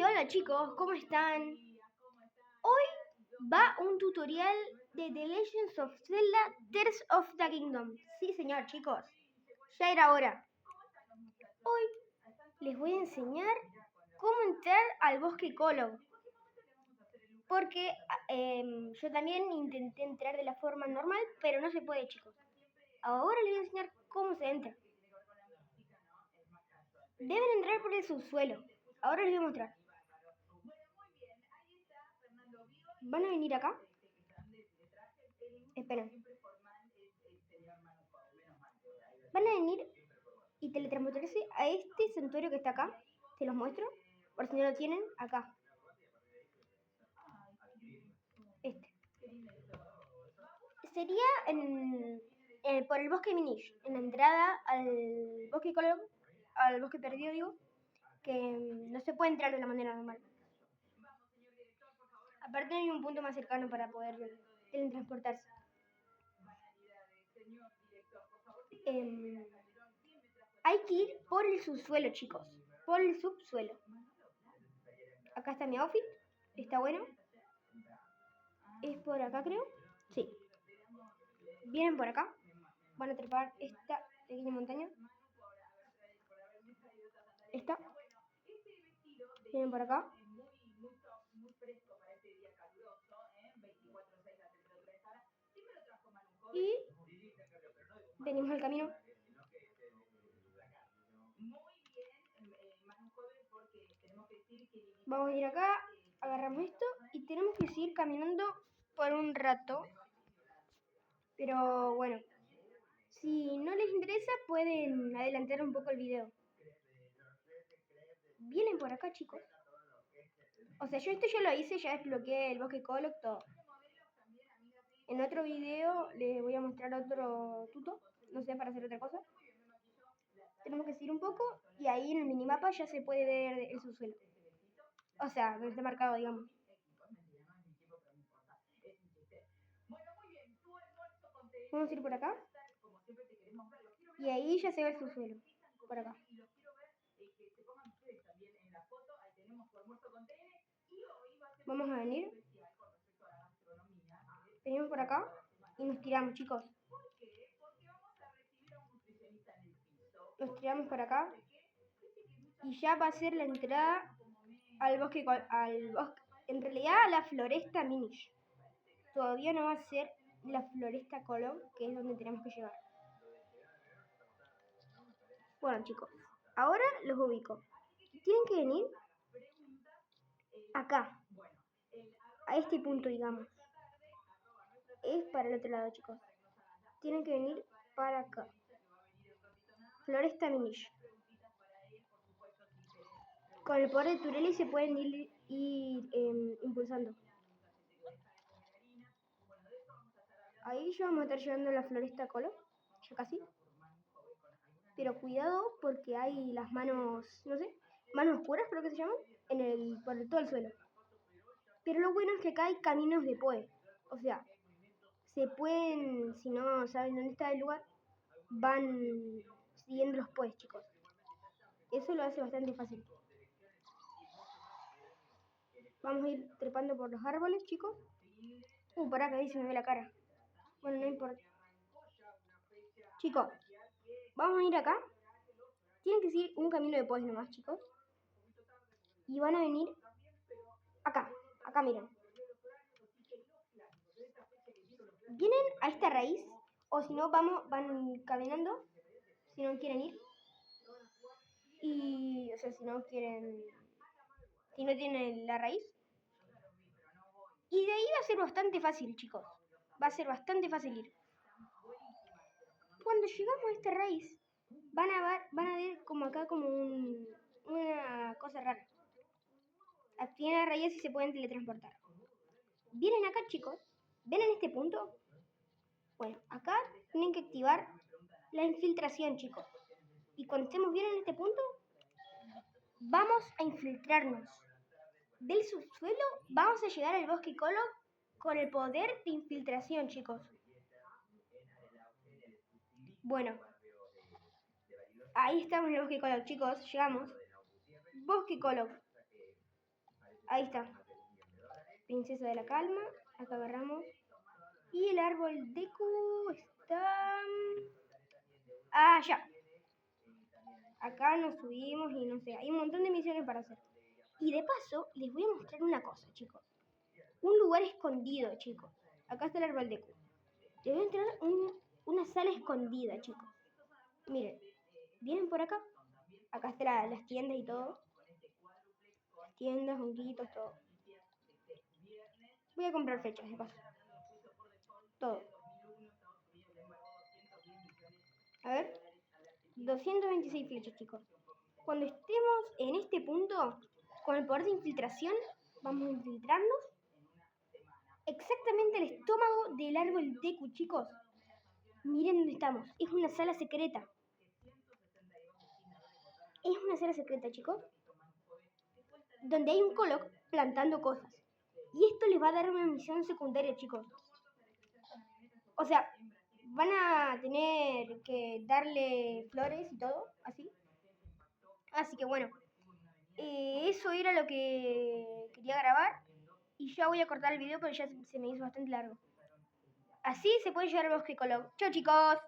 Hola chicos, ¿cómo están? Hoy va un tutorial de The Legend of Zelda Tears of the Kingdom. Sí señor chicos, ya era hora. Hoy les voy a enseñar cómo entrar al bosque Kolog. Porque yo también intenté entrar de la forma normal, pero no se puede chicos. Ahora les voy a enseñar cómo se entra. Deben entrar por el subsuelo. Ahora les voy a mostrar. Van a venir acá. Esperen. Van a venir y teletransportarse a este santuario que está acá. Se los muestro. Por si no lo tienen, acá. Este. Sería por el bosque Minish. En la entrada al bosque Kolog, al bosque perdido, digo. Que no se puede entrar de la manera normal. Aparte hay un punto más cercano para poder teletransportarse. Hay que ir por el subsuelo, chicos. Por el subsuelo. Acá está mi outfit. Está bueno. Es por acá, creo. Sí. Vienen por acá. Van a trepar esta pequeña montaña. Esta. Vienen por acá. Y venimos al camino. Vamos a ir acá, agarramos esto y tenemos que seguir caminando por un rato. Pero bueno, si no les interesa pueden adelantar un poco el video. Vienen por acá, chicos. O sea, yo esto ya lo hice, ya desbloqueé el bosque Kolog, todo. En otro video les voy a mostrar otro tuto, no sé, para hacer otra cosa. Tenemos que seguir un poco y ahí en el minimapa ya se puede ver el subsuelo. O sea, donde está marcado, digamos. Vamos a ir por acá. Y ahí ya se ve el subsuelo. Por acá. Vamos a venir. Venimos por acá y nos tiramos, chicos. Nos tiramos por acá. Y ya va a ser la entrada al bosque, en realidad a la floresta Minish. Todavía no va a ser la floresta Kolog, que es donde tenemos que llegar. Bueno chicos, ahora los ubico. Tienen que venir acá, a este punto, digamos. Es para el otro lado, chicos. Tienen que venir para acá. Floresta Minish. Con el poder de Tureli se pueden ir impulsando. Ahí ya vamos a estar llegando a la floresta Kolog. Ya casi. Pero cuidado porque hay las manos, no sé, manos oscuras creo que se llaman, por todo el suelo. Pero lo bueno es que acá hay caminos de Poe. O sea, se pueden, si no saben dónde está el lugar, van siguiendo los Poes, chicos. Eso lo hace bastante fácil. Vamos a ir trepando por los árboles, chicos. Por acá ahí se me ve la cara. Bueno, no importa. Chicos, vamos a ir acá. Tienen que seguir un camino de Poes nomás, chicos. Y van a venir acá. Acá, miren. Vienen a esta raíz. O si no, van caminando. Si no quieren ir. Y, o sea, si no quieren... Si no tienen la raíz. Y de ahí va a ser bastante fácil, chicos. Va a ser bastante fácil ir. Cuando llegamos a esta raíz, van a ver como acá como una cosa rara. Activan la raíz y se pueden teletransportar. Vienen acá, chicos. ¿Ven en este punto? Bueno, acá tienen que activar la infiltración, chicos. Y cuando estemos bien en este punto, vamos a infiltrarnos. Del subsuelo vamos a llegar al bosque Kolog con el poder de infiltración, chicos. Bueno, ahí estamos en el bosque Kolog, chicos. Llegamos. Bosque Kolog. Ahí está. Princesa de la calma. Acá agarramos. Y el árbol Deku está... allá. Acá nos subimos y no sé. Hay un montón de misiones para hacer. Y de paso, les voy a mostrar una cosa, chicos. Un lugar escondido, chicos. Acá está el árbol Deku. Les voy a entrar una sala escondida, chicos. Miren. ¿Vienen por acá? Acá están las tiendas y todo. Las tiendas, honguitos, todo. Voy a comprar flechas, de paso. Todo. A ver. 226 flechas, chicos. Cuando estemos en este punto, con el poder de infiltración, vamos a infiltrarnos exactamente al estómago del árbol Deku, chicos. Miren dónde estamos. Es una sala secreta. Es una sala secreta, chicos. Donde hay un Coloc plantando cosas. Y esto les va a dar una misión secundaria, chicos. O sea, van a tener que darle flores y todo, así. Así que bueno, eso era lo que quería grabar. Y ya voy a cortar el video porque ya se me hizo bastante largo. Así se puede llegar al bosque Coloc. Chau, chicos.